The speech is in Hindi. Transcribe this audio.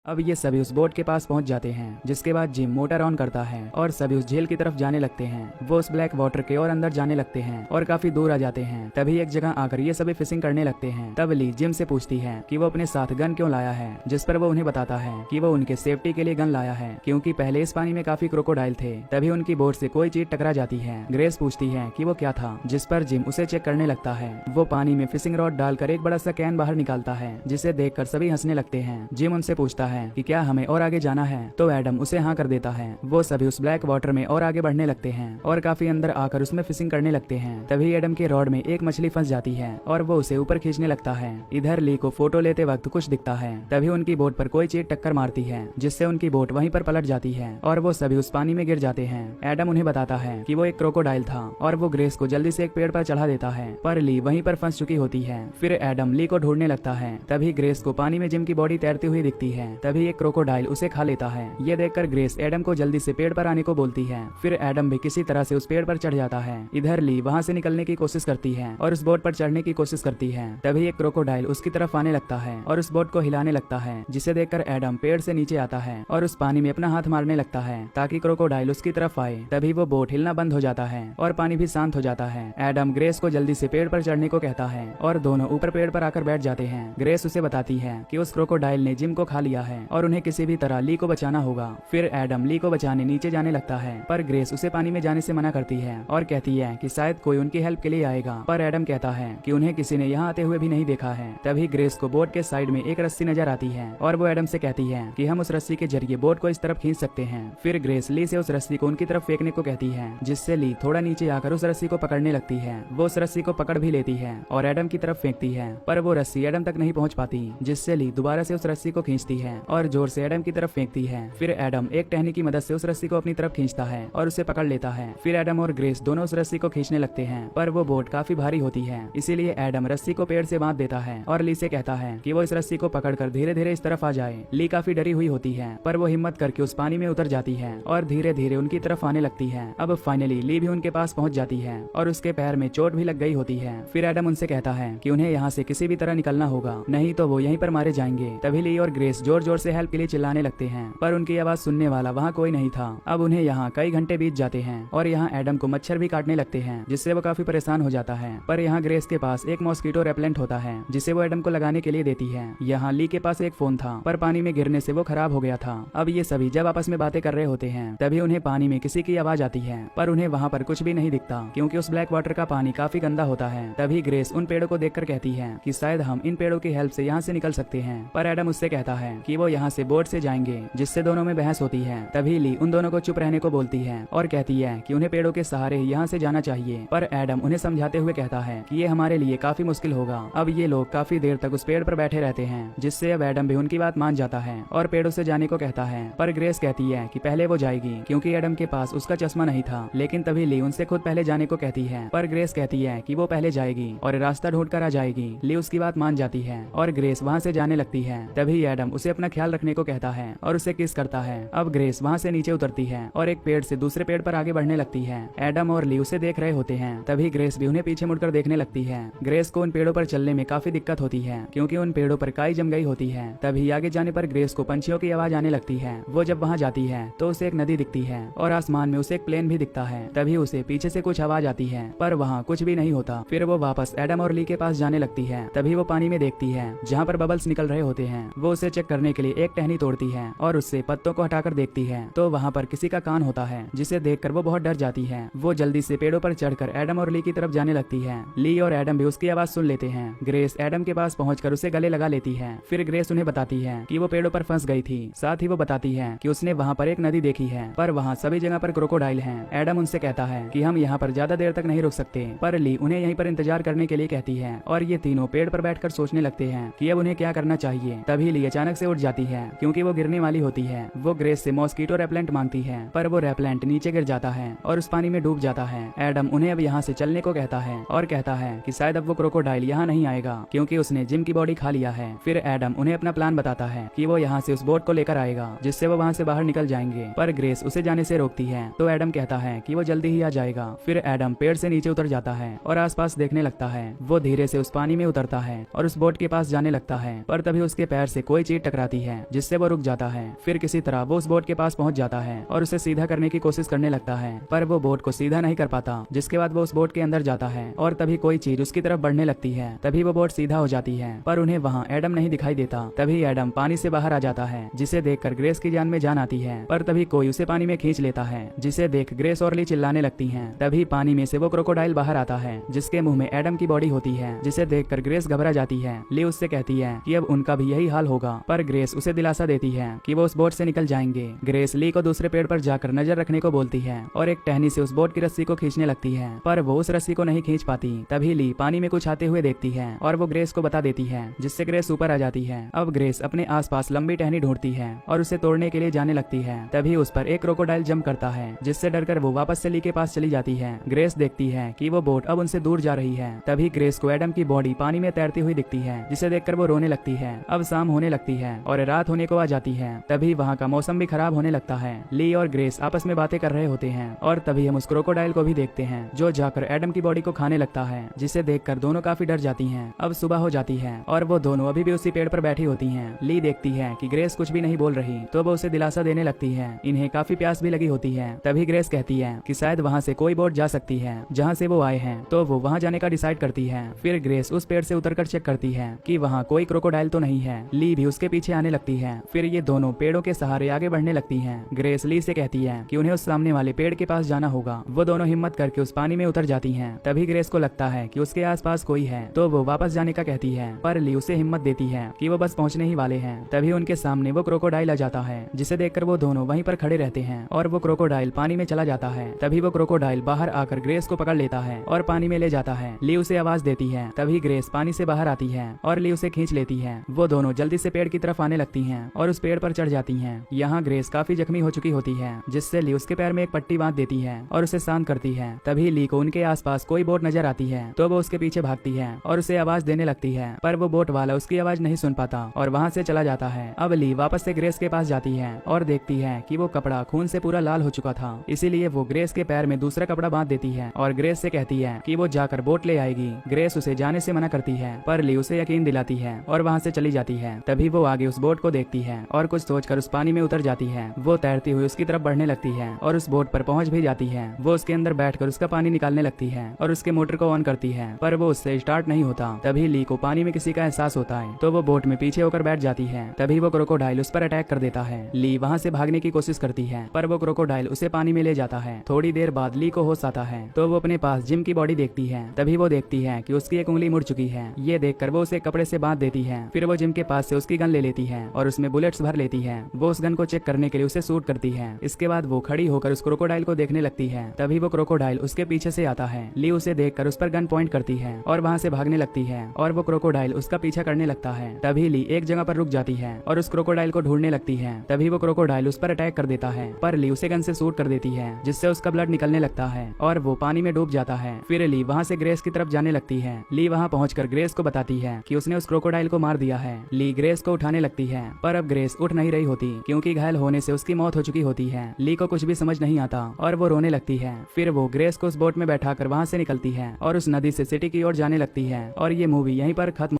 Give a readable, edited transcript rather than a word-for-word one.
अब ये सभी उस बोट के पास पहुंच जाते हैं, जिसके बाद जिम मोटर ऑन करता है और सभी उस झील की तरफ जाने लगते हैं। वो उस ब्लैक वाटर के और अंदर जाने लगते हैं और काफी दूर आ जाते हैं। तभी एक जगह आकर ये सभी फिशिंग करने लगते हैं। तब ली जिम से पूछती है कि वो अपने साथ गन क्यों लाया है, जिस पर वो उन्हें बताता है कि वो उनके सेफ्टी के लिए गन लाया है, क्योंकि पहले इस पानी में काफी क्रोकोडाइल थे। तभी उनकी बोट से कोई चीज टकरा जाती है। ग्रेस पूछती है कि वो क्या था, जिस पर जिम उसे चेक करने लगता है। वो पानी में फिशिंग रॉड डालकर एक बड़ा सा कैन बाहर निकालता है, जिसे देखकर सभी हंसने लगते हैं। जिम उनसे पूछता है कि क्या हमें और आगे जाना है, तो एडम उसे हाँ कर देता है। वो सभी उस ब्लैक वाटर में और आगे बढ़ने लगते हैं और काफी अंदर आकर उसमें फिशिंग करने लगते हैं। तभी एडम के रॉड में एक मछली फंस जाती है और वो उसे ऊपर खींचने लगता है। इधर ली को फोटो लेते वक्त कुछ दिखता है। तभी उनकी बोट पर कोई चीज टक्कर मारती है, जिससे उनकी बोट वहीं पर पलट जाती है और वो सभी उस पानी में गिर जाते हैं। एडम उन्हें बताता है कि वो एक क्रोकोडाइल था और वो ग्रेस को जल्दी से एक पेड़ पर चढ़ा देता है, पर ली वहीं पर फंस चुकी होती है। फिर एडम ली को ढूंढने लगता है। तभी ग्रेस को पानी में जिम की बॉडी तैरती हुई दिखती है। तभी एक क्रोकोडाइल उसे खा लेता है। ये देखकर ग्रेस एडम को जल्दी से पेड़ पर आने को बोलती है। फिर एडम भी किसी तरह से उस पेड़ पर चढ़ जाता है। इधर ली वहाँ से निकलने की कोशिश करती है और उस बोट पर चढ़ने की कोशिश करती है। तभी एक क्रोकोडाइल उसकी तरफ आने लगता है और उस बोट को हिलाने लगता है, जिसे देखकर एडम पेड़ से नीचे आता है और उस पानी में अपना हाथ मारने लगता है ताकि क्रोकोडाइल उसकी तरफ आए। तभी वो बोट हिलना बंद हो जाता है और पानी भी शांत हो जाता है। एडम ग्रेस को जल्दी से पेड़ पर चढ़ने को कहता है और दोनों ऊपर पेड़ पर आकर बैठ जाते हैं। ग्रेस उसे बताती है कि उस क्रोकोडाइल ने जिम को खा लिया है और उन्हें किसी भी तरह ली को बचाना होगा। फिर एडम ली को बचाने नीचे जाने लगता है, पर ग्रेस उसे पानी में जाने से मना करती है और कहती है कि शायद कोई उनकी हेल्प के लिए आएगा। पर एडम कहता है कि उन्हें किसी ने यहाँ आते हुए भी नहीं देखा है। तभी ग्रेस को बोट के साइड में एक रस्सी नजर आती है और वो एडम से कहती है कि हम उस रस्सी के जरिए बोट को इस तरफ खींच सकते हैं। फिर ग्रेस ली से उस रस्सी को उनकी तरफ फेंकने को कहती है, जिससे ली थोड़ा नीचे आकर उस रस्सी को पकड़ने लगती है। वो उस रस्सी को पकड़ भी लेती है और एडम की तरफ फेंकती है, पर वो रस्सी एडम तक नहीं पहुँच पाती, जिससे ली दोबारा से उस रस्सी को खींचती है और जोर से एडम की तरफ फेंकती है। फिर एडम एक टहनी की मदद से उस रस्सी को अपनी तरफ खींचता है और उसे पकड़ लेता है। फिर एडम और ग्रेस दोनों उस रस्सी को खींचने लगते हैं, पर वो बोट काफी भारी होती है, इसीलिए एडम रस्सी को पेड़ से बांध देता है और ली से कहता है कि वो इस रस्सी को पकड़कर धीरे धीरे इस तरफ आ जाए। ली काफी डरी हुई होती है, पर वो हिम्मत करके उस पानी में उतर जाती है और धीरे धीरे उनकी तरफ आने लगती है। अब फाइनली ली भी उनके पास पहुंच जाती है और उसके पैर में चोट भी लग गई होती है। फिर एडम उनसे कहता है कि उन्हें यहाँ से किसी भी तरह निकलना होगा, नहीं तो वो यहीं पर मारे जाएंगे। तभी ली और ग्रेस जोर जोर से हेल्प के लिए चिल्लाने लगते हैं, पर उनकी आवाज सुनने वाला वहाँ कोई नहीं था। अब उन्हें यहाँ कई घंटे बीत जाते हैं और यहाँ एडम को मच्छर भी काटने लगते हैं, जिससे वो काफी परेशान हो जाता है। पर यहाँ ग्रेस के पास एक मॉस्किटो रेपेलेंट होता है, जिसे वो एडम को लगाने के लिए देती है। यहाँ ली के पास एक फोन था, पर पानी में गिरने से वो खराब हो गया था। अब ये सभी जब आपस में बातें कर रहे होते हैं, तभी उन्हें पानी में किसी की आवाज आती है, पर उन्हें वहाँ पर कुछ भी नहीं दिखता, क्योंकि उस ब्लैक वाटर का पानी काफी गंदा होता है। तभी ग्रेस उन पेड़ों को देखकर कहती है कि शायद हम इन पेड़ों की हेल्प से यहाँ से निकल सकते हैं, पर एडम उससे कहता है कि वो यहाँ से बोट से जाएंगे, जिससे दोनों में बहस होती है। तभी ली उन दोनों को चुप रहने को बोलती है और कहती है कि उन्हें पेड़ों के सहारे यहाँ से जाना चाहिए, पर एडम उन्हें समझाते हुए कहता है कि ये हमारे लिए काफी मुश्किल होगा। अब ये लोग काफी देर तक उस पेड़ पर बैठे रहते हैं, जिससे अब एडम भी उनकी बात मान जाता है और पेड़ों से जाने को कहता है। पर ग्रेस कहती है कि पहले वो जाएगी, क्योंकि एडम के पास उसका चश्मा नहीं था। लेकिन तभी ली उनसे खुद पहले जाने को कहती है, पर ग्रेस कहती है कि वो पहले जाएगी और रास्ता ढूंढ कर आ जाएगी। ली उसकी बात मान जाती है और ग्रेस वहाँ से जाने लगती है। तभी एडम उसे अपना ख्याल रखने को कहता है और उसे किस करता है। अब ग्रेस वहाँ से नीचे उतरती है और एक पेड़ से दूसरे पेड़ पर आगे बढ़ने लगती है। एडम और ली उसे देख रहे होते हैं। तभी ग्रेस भी उन्हें पीछे मुड़कर देखने लगती है। ग्रेस को उन पेड़ों पर चलने में काफी दिक्कत होती है, क्योंकि उन पेड़ों पर काई जम गई होती है। तभी आगे जाने पर ग्रेस को पंछियों की आवाज आने लगती है। वो जब वहाँ जाती है तो उसे एक नदी दिखती है और आसमान में उसे एक प्लेन भी दिखता है। तभी उसे पीछे से कुछ आवाज आती है, पर वहाँ कुछ भी नहीं होता। फिर वो वापस एडम और ली के पास जाने लगती है। तभी वो पानी में देखती है जहाँ पर बबल्स निकल रहे होते हैं। वो उसे चेक करने के लिए एक टहनी तोड़ती है और उससे पत्तों को हटाकर देखती है, तो वहाँ पर किसी का कान होता है, जिसे देखकर वो बहुत डर जाती है। वो जल्दी से पेड़ों पर चढ़कर एडम और ली की तरफ जाने लगती है। ली और एडम भी उसकी आवाज सुन लेते हैं। ग्रेस एडम के पास पहुंचकर उसे गले लगा लेती है। फिर ग्रेस उन्हें बताती है कि वो पेड़ों पर फंस गई थी। साथ ही वो बताती है कि उसने वहाँ पर एक नदी देखी है, पर वहाँ सभी जगह पर क्रोकोडाइल हैं। एडम उनसे कहता है कि हम यहाँ पर ज्यादा देर तक नहीं रुक सकते, पर ली उन्हें यहीं पर इंतजार करने के लिए कहती है और ये तीनों पेड़ पर बैठकर सोचने लगते हैं कि अब उन्हें क्या करना चाहिए। तभी ली अचानक से उठ जाती है, क्योंकि वो गिरने वाली होती है। वो ग्रेस से मॉस्किटो रेपेलेंट मांगती है, पर वो रेपेलेंट नीचे गिर जाता है और उस पानी में डूब जाता है। एडम उन्हें अब यहाँ से चलने को कहता है और कहता है कि शायद अब वो क्रोकोडाइल यहाँ नहीं आएगा, क्योंकि उसने जिम की बॉडी खा लिया है। फिर एडम उन्हें अपना प्लान बताता है कि वो यहाँ से उस बोट को लेकर आएगा, जिससे वो वहाँ से बाहर निकल जाएंगे। पर ग्रेस उसे जाने से रोकती है, तो एडम कहता है कि वो जल्दी ही आ जाएगा। फिर एडम पेड़ से नीचे उतर जाता है और आसपास देखने लगता है। वो धीरे से उस पानी में उतरता है और उस बोट के पास जाने लगता है, पर तभी उसके पैर से कोई चीज टकराती आती है जिससे वो रुक जाता है। फिर किसी तरह वो उस बोट के पास पहुंच जाता है और उसे सीधा करने की कोशिश करने लगता है, पर वो बोट को सीधा नहीं कर पाता। जिसके बाद वो उस बोट के अंदर जाता है और तभी कोई चीज उसकी तरफ बढ़ने लगती है। तभी वो बोट सीधा हो जाती है, पर उन्हें वहाँ एडम नहीं दिखाई देता। तभी एडम पानी से बाहर आ जाता है, जिसे देखकर ग्रेस की जान में जान आती है, पर तभी कोई उसे पानी में खींच लेता है, जिसे देख ग्रेस और ली चिल्लाने लगती हैं। तभी पानी में से वो क्रोकोडाइल बाहर आता है, जिसके मुंह में एडम की बॉडी होती है, जिसे देखकर ग्रेस घबरा जाती है। ली उससे कहती है कि अब उनका भी यही हाल होगा, पर ग्रेस उसे दिलासा देती है कि वो उस बोट से निकल जाएंगे। ग्रेस ली को दूसरे पेड़ पर जाकर नजर रखने को बोलती है और एक टहनी से उस बोट की रस्सी को खींचने लगती है, पर वो उस रस्सी को नहीं खींच पाती। तभी ली पानी में कुछ आते हुए देखती है और वो ग्रेस को बता देती है, जिससे ग्रेस ऊपर आ जाती है। अब ग्रेस अपने आसपास लंबी टहनी ढूंढती है और उसे तोड़ने के लिए जाने लगती है। तभी उस पर एक क्रोकोडाइल जंप करता है, जिससे डरकर वो वापस से ली के पास चली जाती है। ग्रेस देखती है कि वो बोट अब उनसे दूर जा रही है। तभी ग्रेस को एडम की बॉडी पानी में तैरती हुई दिखती है, जिसे देखकर वो रोने लगती है। अब शाम होने लगती है और रात होने को आ जाती है। तभी वहाँ का मौसम भी खराब होने लगता है। ली और ग्रेस आपस में बातें कर रहे होते हैं और तभी हम उस क्रोकोडाइल को भी देखते हैं, जो जाकर एडम की बॉडी को खाने लगता है, जिसे देखकर दोनों काफी डर जाती हैं। अब सुबह हो जाती है और वो दोनों अभी भी उसी पेड़ पर बैठी होती हैं। ली देखती है कि ग्रेस कुछ भी नहीं बोल रही, तो वो उसे दिलासा देने लगती है। इन्हें काफी प्यास भी लगी होती है। तभी ग्रेस कहती है कि शायद वहाँ से कोई बोट जा सकती है जहाँ से वो आए हैं, तो वो वहाँ जाने का डिसाइड करती है। फिर ग्रेस उस पेड़ से उतरकर चेक करती है कि वहाँ कोई क्रोकोडाइल तो नहीं है। ली भी उसके पीछे आने लगती है। फिर ये दोनों पेड़ों के सहारे आगे बढ़ने लगती हैं। ग्रेस ली से कहती है कि उन्हें उस सामने वाले पेड़ के पास जाना होगा। वो दोनों हिम्मत करके उस पानी में उतर जाती हैं। तभी ग्रेस को लगता है कि उसके आसपास कोई है, तो वो वापस जाने का कहती है, पर ली उसे हिम्मत देती है कि वो बस पहुंचने ही वाले हैं। तभी उनके सामने वो क्रोकोडाइल आ जाता है, जिसे देखकर वो दोनों वहीं पर खड़े रहते हैं और वो क्रोकोडाइल पानी में चला जाता है। तभी वो क्रोकोडाइल बाहर आकर ग्रेस को पकड़ लेता है और पानी में ले जाता है। ली उसे आवाज देती है। तभी ग्रेस पानी से बाहर आती है और ली उसे खींच लेती है। वो दोनों जल्दी से पेड़ की तरफ आने लगती हैं और उस पेड़ पर चढ़ जाती हैं। यहाँ ग्रेस काफी जख्मी हो चुकी होती है, जिससे ली उसके पैर में एक पट्टी बांध देती है और उसे शांत करती है। तभी ली को उनके आसपास कोई बोट नजर आती है, तो वो उसके पीछे भागती है और उसे आवाज देने लगती है, पर वो बोट वाला उसकी आवाज नहीं सुन पाता और वहाँ से चला जाता है। अब ली वापस से ग्रेस के पास जाती है और देखती है कि वो कपड़ा खून से पूरा लाल हो चुका था, इसीलिए वो ग्रेस के पैर में दूसरा कपड़ा बांध देती है और ग्रेस से कहती है कि वो जाकर बोट ले आएगी। ग्रेस उसे जाने से मना करती है, पर ली उसे यकीन दिलाती है और वहाँ से चली जाती है। तभी वो आगे उस बोट को देखती है और कुछ सोचकर उस पानी में उतर जाती है। वो तैरती हुई उसकी तरफ बढ़ने लगती है और उस बोट पर पहुंच भी जाती है। वो उसके अंदर बैठकर उसका पानी निकालने लगती है और उसके मोटर को ऑन करती है, पर वो उससे स्टार्ट नहीं होता। तभी ली को पानी में किसी का एहसास होता है, तो वो बोट में पीछे होकर बैठ जाती है। तभी वो क्रोकोडाइल उस पर अटैक कर देता है। ली वहाँ से भागने की कोशिश करती है, पर वो क्रोकोडाइल उसे पानी में ले जाता है। थोड़ी देर बाद ली को होश आता है, तो वो अपने पास जिम की बॉडी देखती है। तभी वो देखती है कि उसकी एक उंगली मुड़ चुकी है। ये देखकर वो उसे कपड़े से बांध देती है। फिर वो जिम के पास से उसकी गन ले लेती है और उसमें बुलेट्स भर लेती है। वो उस गन को चेक करने के लिए उसे शूट करती है। इसके बाद वो खड़ी होकर उस क्रोकोडाइल को देखने लगती है। तभी वो क्रोकोडाइल उसके पीछे से आता है। ली उसे देखकर उस पर गन पॉइंट करती है और वहाँ से भागने लगती है और वो क्रोकोडाइल उसका पीछा करने लगता है। तभी ली एक जगह पर रुक जाती है और उस क्रोकोडाइल को ढूंढने लगती है। तभी वो क्रोकोडाइल उस पर अटैक कर देता है, पर ली उसे गन से शूट कर देती है, जिससे उसका ब्लड निकलने लगता है और वो पानी में डूब जाता है। फिर ली वहाँ से ग्रेस की तरफ जाने लगती है। ली वहाँ पहुंचकर ग्रेस को बताती है कि उसने उस क्रोकोडाइल को मार दिया है। ली ग्रेस को उठाने लगती है, पर अब ग्रेस उठ नहीं रही होती, क्योंकि घायल होने से उसकी मौत हो चुकी होती है। ली को कुछ भी समझ नहीं आता और वो रोने लगती है। फिर वो ग्रेस को उस बोट में बैठाकर वहाँ से निकलती है और उस नदी से सिटी की ओर जाने लगती है। और ये मूवी यहीं पर खत्म।